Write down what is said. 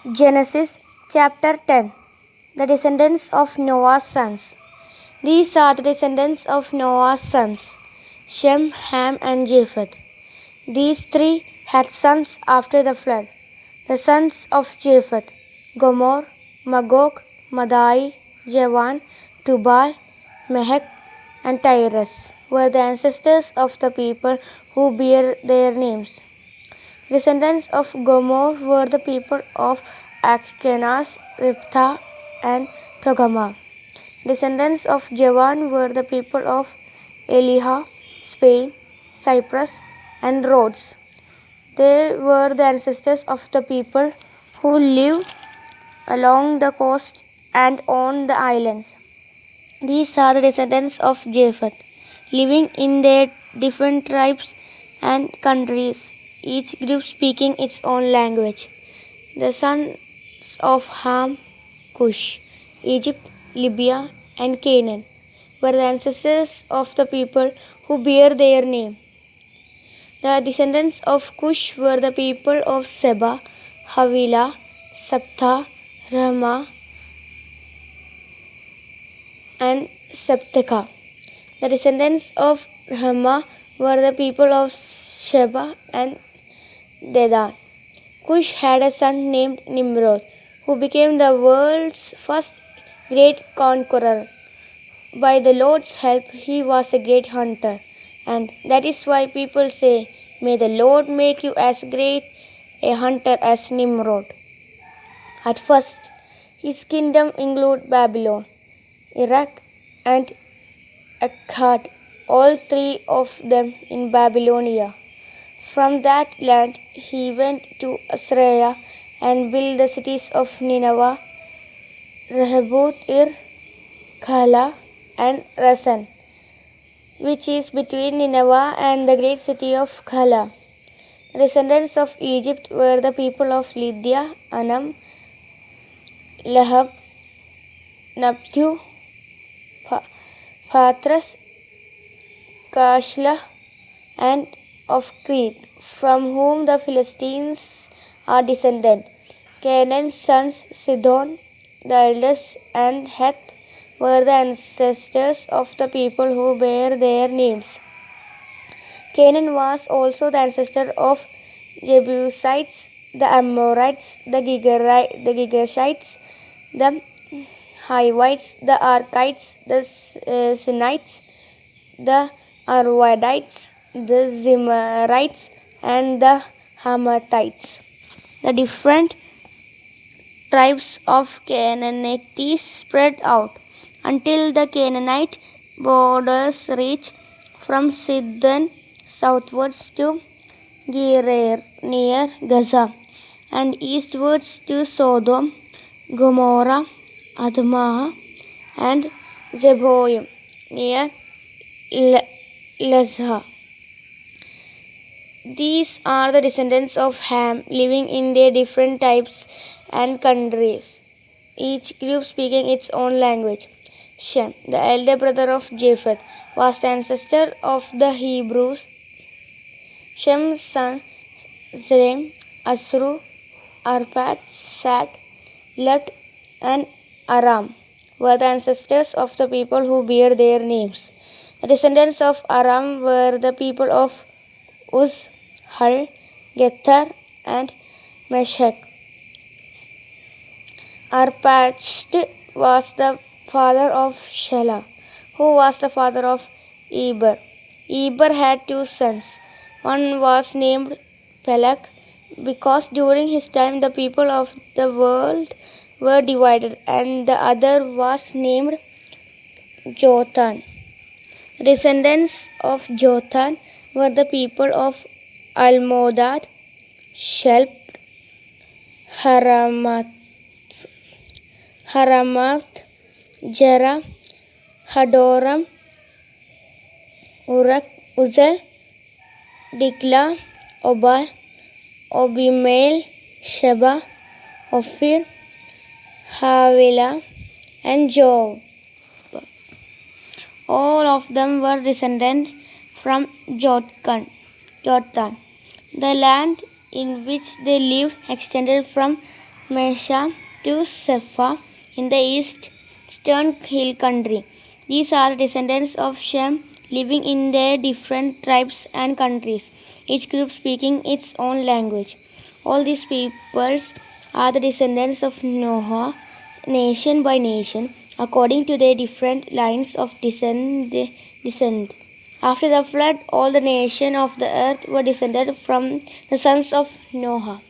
Genesis chapter 10. The descendants of Noah's sons. These are the descendants of Noah's sons, Shem, Ham, and Japheth. These three had sons after the flood. The sons of Japheth: Gomer, Magog, Madai, Javan, Tubal, Mehech, and Tyrus were the ancestors of the people who bear their names. Descendants of Gomer were the people of Ashkenaz, Riptah, and Togarmah. Descendants of Javan were the people of Eliha, Spain, Cyprus, and Rhodes. They were the ancestors of the people who lived along the coast and on the islands. These are the descendants of Japheth, living in their different tribes and countries, each group speaking its own language. The sons of Ham: Cush, Egypt, Libya, and Canaan were the ancestors of the people who bear their name. The descendants of Cush were the people of Seba, Havilah, Sabtha, Ramah, and Septeka. The descendants of Ramah were the people of Sheba and Dedan. Cush had a son named Nimrod, who became the world's first great conqueror. By the Lord's help, he was a great hunter, and that is why people say, "May the Lord make you as great a hunter as Nimrod." At first, his kingdom included Babylon, Iraq, and Akkad, all three of them in Babylonia. From that land, he went to Assyria and built the cities of Nineveh, Rehoboth, Ir, Kala, and Rasan, which is between Nineveh and the great city of Kala. The descendants of Egypt were the people of Lydia, Anam, Lahab, Naphtali, Patras, Kashla, and of Crete, from whom the Philistines are descended. Canaan's sons, Sidon, the eldest, and Heth were the ancestors of the people who bear their names. Canaan was also the ancestor of Jebusites, the Amorites, the Girgashites, the Hivites, the Arkites, the Sinites, the Arvadites, the Zimrites, and the Hamathites. The different tribes of Canaanites spread out until the Canaanite borders reach from Sidon southwards to Gerar near Gaza, and eastwards to Sodom, Gomorrah, Admah, and Zeboim near Lasha. These are the descendants of Ham, living in their different types and countries, each group speaking its own language. Shem, the elder brother of Japheth, was the ancestor of the Hebrews. Shem's son Zerem, Asru, Arpad, Sat, Lut, and Aram were the ancestors of the people who bear their names. The descendants of Aram were the people of Uz, Hul, Gether, and Meshech. Arpachshad was the father of Shelah, who was the father of Eber. Eber had two sons. One was named Peleg, because during his time the people of the world were divided, and the other was named Jothan. Descendants of Jothan were the people of Almodad, Shelp, Haramath, Jera, Hadoram, Uzel, Dikla, Obal, Obimael, Sheba, Ophir, Havilah, and Job. All of them were descended from Jothan. The land in which they lived extended from Mesha to Sephah in the eastern hill country. These are the descendants of Shem living in their different tribes and countries, each group speaking its own language. All these peoples are the descendants of Noah, nation by nation, according to their different lines of descent. After the flood, all the nations of the earth were descended from the sons of Noah.